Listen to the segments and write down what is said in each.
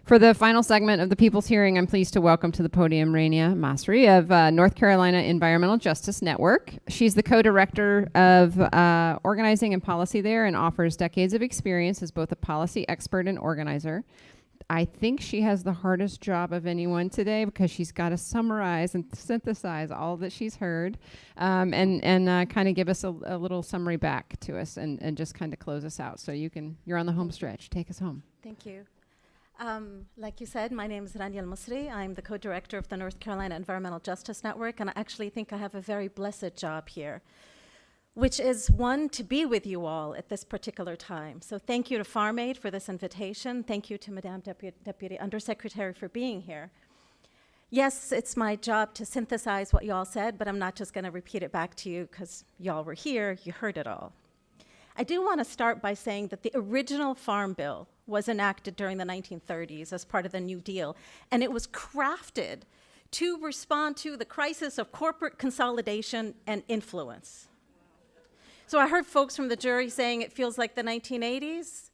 For the final segment of the People's Hearing, I'm pleased to welcome to the podium Rañia Masri of North Carolina Environmental Justice Network. She's the co-director of organizing and policy there and offers decades of experience as both a policy expert and organizer. I think she has the hardest job of anyone today because she's got to summarize and synthesize all that she's heard and kind of give us a little summary back to us and just kind of close us out. So you're on the home stretch. Take us home. Thank you. Like you said, my name is Rañia Masri. I'm the co-director of the North Carolina Environmental Justice Network, and I actually think I have a very blessed job here, which is one, to be with you all at this particular time. So thank you to FARMAID for this invitation. Thank you to Madame Deputy Undersecretary for being here. Yes, it's my job to synthesize what you all said, but I'm not just going to repeat it back to you because y'all were here, you heard it all. I do want to start by saying that the original Farm Bill was enacted during the 1930s as part of the New Deal, and it was crafted to respond to the crisis of corporate consolidation and influence. So I heard folks from the jury saying it feels like the 1980s.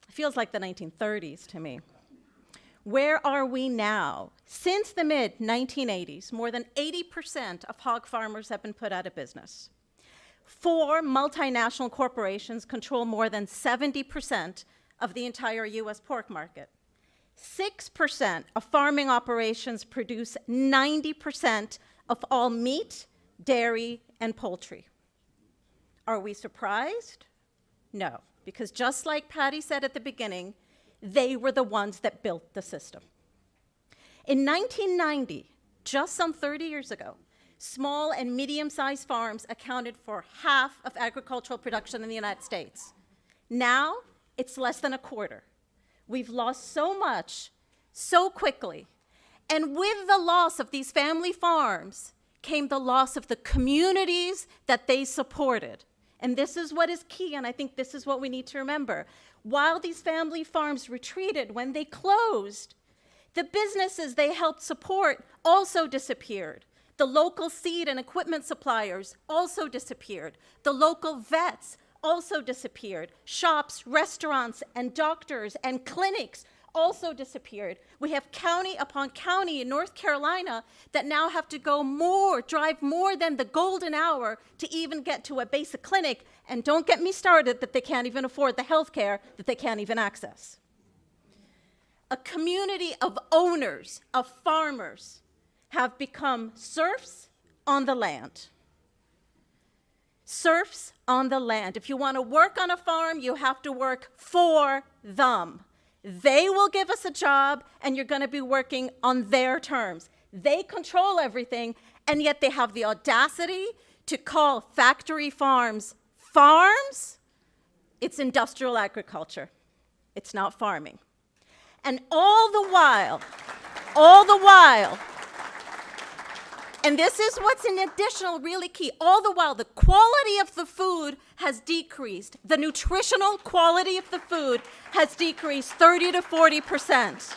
It feels like the 1930s to me. Where are we now? Since the mid-1980s, more than 80% of hog farmers have been put out of business. 4 multinational corporations control more than 70% of the entire US pork market. 6% of farming operations produce 90% of all meat, dairy, and poultry. Are we surprised? No, because just like Patty said at the beginning, they were the ones that built the system. In 1990, just some 30 years ago, small and medium-sized farms accounted for half of agricultural production in the United States. Now, it's less than a quarter. We've lost so much, so quickly. And with the loss of these family farms came the loss of the communities that they supported. And this is what is key, and I think this is what we need to remember. While these family farms retreated, when they closed, the businesses they helped support also disappeared. The local seed and equipment suppliers also disappeared. The local vets also disappeared. Shops, restaurants, and doctors and clinics also disappeared. We have county upon county in North Carolina that now have to drive more than the golden hour to even get to a basic clinic. And don't get me started that they can't even afford the health care that they can't even access. A community of owners, of farmers, have become serfs on the land. Serfs on the land. If you want to work on a farm, you have to work for them. They will give us a job, and you're going to be working on their terms. They control everything, and yet they have the audacity to call factory farms farms. It's industrial agriculture. It's not farming. And all the while, and this is what's an additional really key. All the while, the quality of the food has decreased. The nutritional quality of the food has decreased 30 to 40%,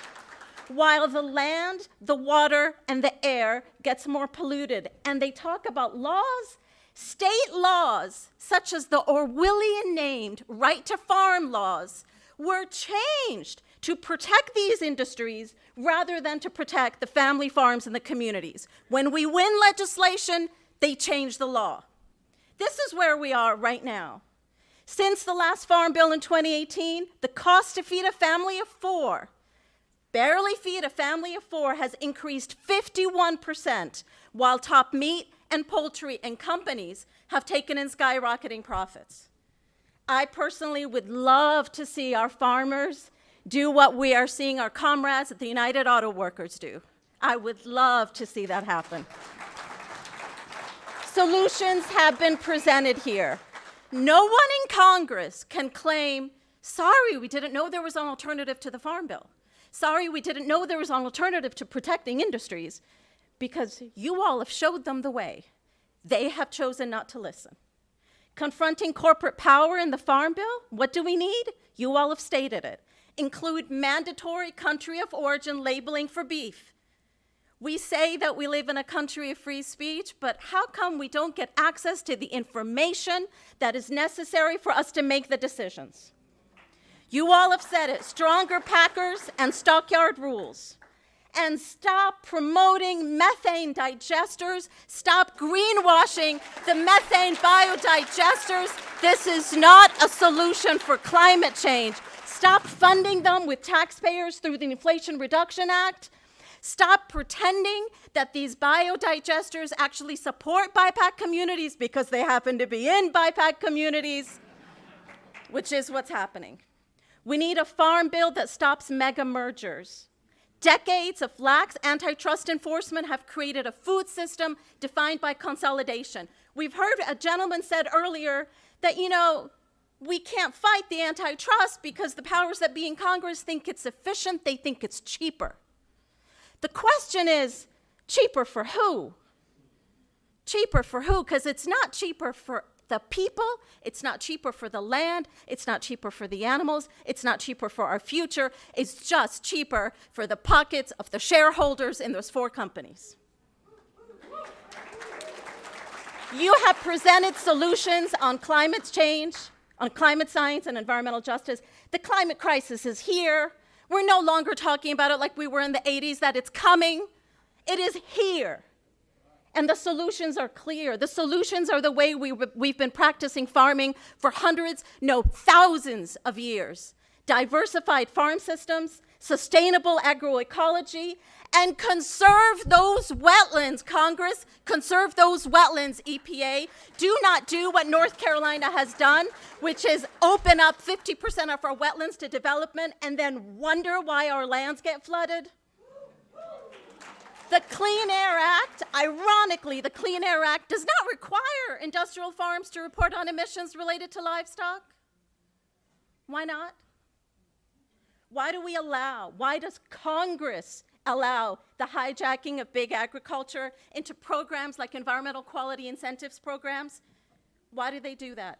while the land, the water, and the air gets more polluted. And they talk about laws, state laws, such as the Orwellian-named right to farm laws, were changed to protect these industries rather than to protect the family farms and the communities. When we win legislation, they change the law. This is where we are right now. Since the last Farm Bill in 2018, the cost to feed a family of 4, barely feed a family of 4, has increased 51%, while top meat and poultry and companies have taken in skyrocketing profits. I personally would love to see our farmers do what we are seeing our comrades at the United Auto Workers do. I would love to see that happen. Solutions have been presented here. No one in Congress can claim, sorry, we didn't know there was an alternative to the Farm Bill. Sorry, we didn't know there was an alternative to protecting industries, because you all have showed them the way. They have chosen not to listen. Confronting corporate power in the Farm Bill, what do we need? You all have stated it. Include mandatory country of origin labeling for beef. We say that we live in a country of free speech, but how come we don't get access to the information that is necessary for us to make the decisions? You all have said it, stronger packers and stockyard rules. And stop promoting methane digesters. Stop greenwashing the methane biodigesters. This is not a solution for climate change. Stop funding them with taxpayers through the Inflation Reduction Act. Stop pretending that these biodigesters actually support BIPAC communities because they happen to be in BIPAC communities, which is what's happening. We need a farm bill that stops mega mergers. Decades of lax antitrust enforcement have created a food system defined by consolidation. We've heard a gentleman said earlier that, we can't fight the antitrust because the powers that be in Congress think it's efficient, they think it's cheaper. The question is, cheaper for who? Cheaper for who? Because it's not cheaper for the people, it's not cheaper for the land, it's not cheaper for the animals, it's not cheaper for our future, it's just cheaper for the pockets of the shareholders in those 4 companies. You have presented solutions on climate change, on climate science and environmental justice. The climate crisis is here. We're no longer talking about it like we were in the 80s, that it's coming. It is here. And the solutions are clear. The solutions are the way we've been practicing farming for hundreds, no, thousands of years. Diversified farm systems, sustainable agroecology, and conserve those wetlands, Congress. Conserve those wetlands, EPA. Do not do what North Carolina has done, which is open up 50% of our wetlands to development and then wonder why our lands get flooded. The Clean Air Act, ironically, the Clean Air Act does not require industrial farms to report on emissions related to livestock. Why not? Why does Congress allow the hijacking of big agriculture into programs like environmental quality incentives programs? Why do they do that?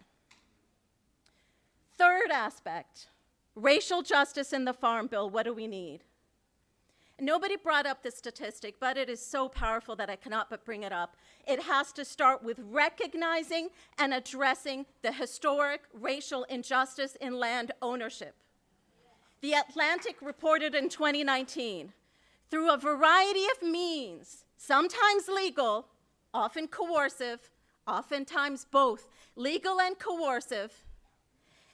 Third aspect, racial justice in the Farm Bill. What do we need? Nobody brought up this statistic, but it is so powerful that I cannot but bring it up. It has to start with recognizing and addressing the historic racial injustice in land ownership. The Atlantic reported in 2019, through a variety of means, sometimes legal, often coercive, oftentimes both legal and coercive,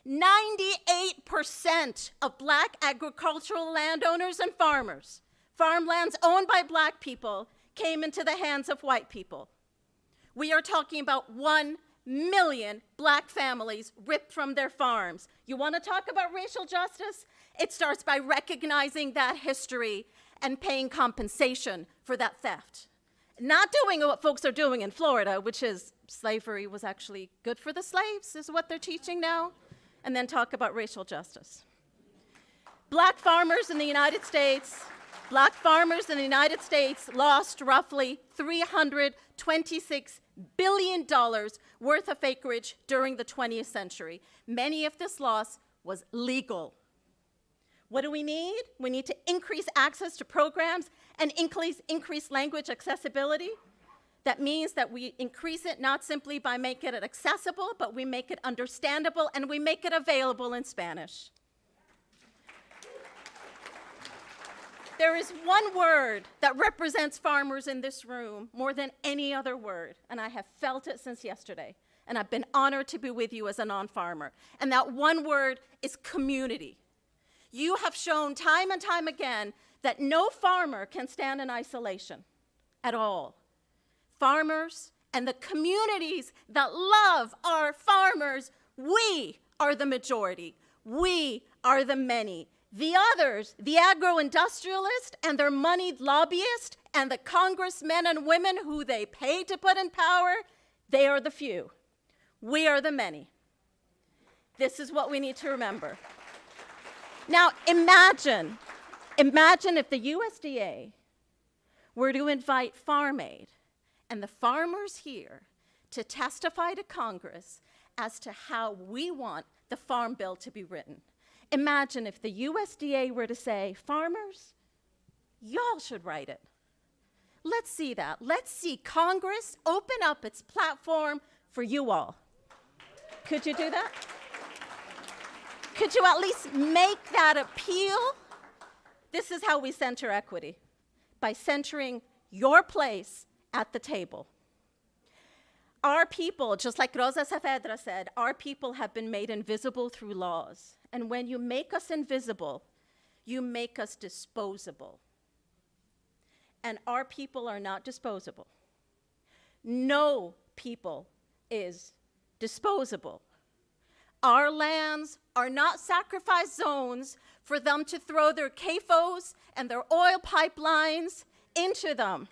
98% of Black agricultural landowners and farmers, farmlands owned by Black people, came into the hands of white people. We are talking about 1 million Black families ripped from their farms. You want to talk about racial justice? It starts by recognizing that history and paying compensation for that theft. Not doing what folks are doing in Florida, which is slavery was actually good for the slaves, is what they're teaching now, and then talk about racial justice. Black farmers in the United States lost roughly $326 billion worth of acreage during the 20th century. Many of this loss was legal. What do we need? We need to increase access to programs and increase language accessibility. That means that we increase it not simply by making it accessible, but we make it understandable and we make it available in Spanish. There is one word that represents farmers in this room more than any other word, and I have felt it since yesterday, and I've been honored to be with you as a non-farmer. And that one word is community. You have shown time and time again that no farmer can stand in isolation at all. Farmers and the communities that love our farmers, we are the majority. We are the many. The others, the agro-industrialists and their moneyed lobbyists and the congressmen and women who they pay to put in power, they are the few. We are the many. This is what we need to remember. Now, imagine if the USDA were to invite FARMAID and the farmers here to testify to Congress as to how we want the Farm Bill to be written. Imagine if the USDA were to say, farmers, y'all should write it. Let's see that. Let's see Congress open up its platform for you all. Could you do that? Could you at least make that appeal? This is how we center equity, by centering your place at the table. Our people, just like Rosa Saavedra said, our people have been made invisible through laws. And when you make us invisible, you make us disposable. And our people are not disposable. No people is disposable. Our lands are not sacrifice zones for them to throw their CAFOs and their oil pipelines into them.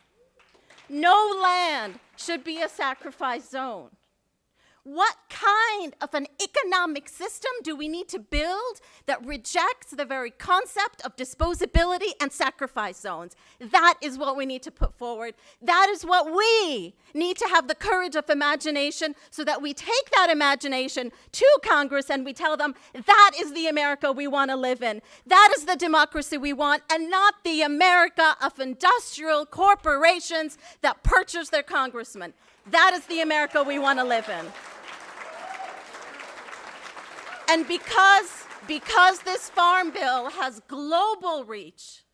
No land should be a sacrifice zone. What kind of an economic system do we need to build that rejects the very concept of disposability and sacrifice zones? That is what we need to put forward. That is what we need to have the courage of imagination, so that we take that imagination to Congress and we tell them that is the America we want to live in. That is the democracy we want, and not the America of industrial corporations that purchase their congressmen. That is the America we want to live in. And because this farm bill has global reach,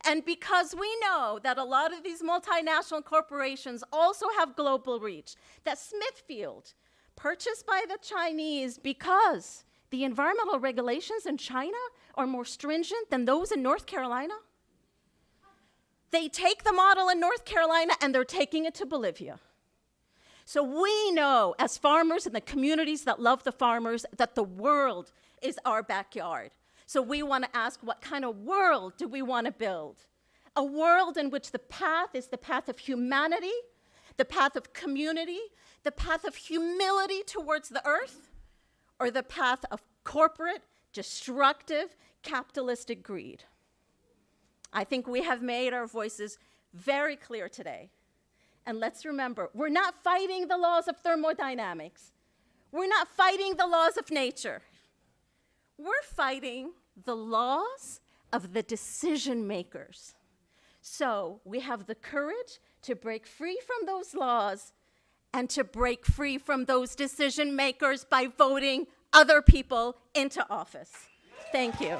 and because we know that a lot of these multinational corporations also have global reach, that Smithfield, purchased by the Chinese because the environmental regulations in China are more stringent than those in North Carolina, they take the model in North Carolina and they're taking it to Bolivia. So we know, as farmers in the communities that love the farmers, that the world is our backyard. So we want to ask, what kind of world do we want to build? A world in which the path is the path of humanity, the path of community, the path of humility towards the earth, or the path of corporate, destructive, capitalistic greed? I think we have made our voices very clear today. And let's remember, we're not fighting the laws of thermodynamics. We're not fighting the laws of nature. We're fighting the laws of the decision makers. So we have the courage to break free from those laws and to break free from those decision makers by voting other people into office. Thank you.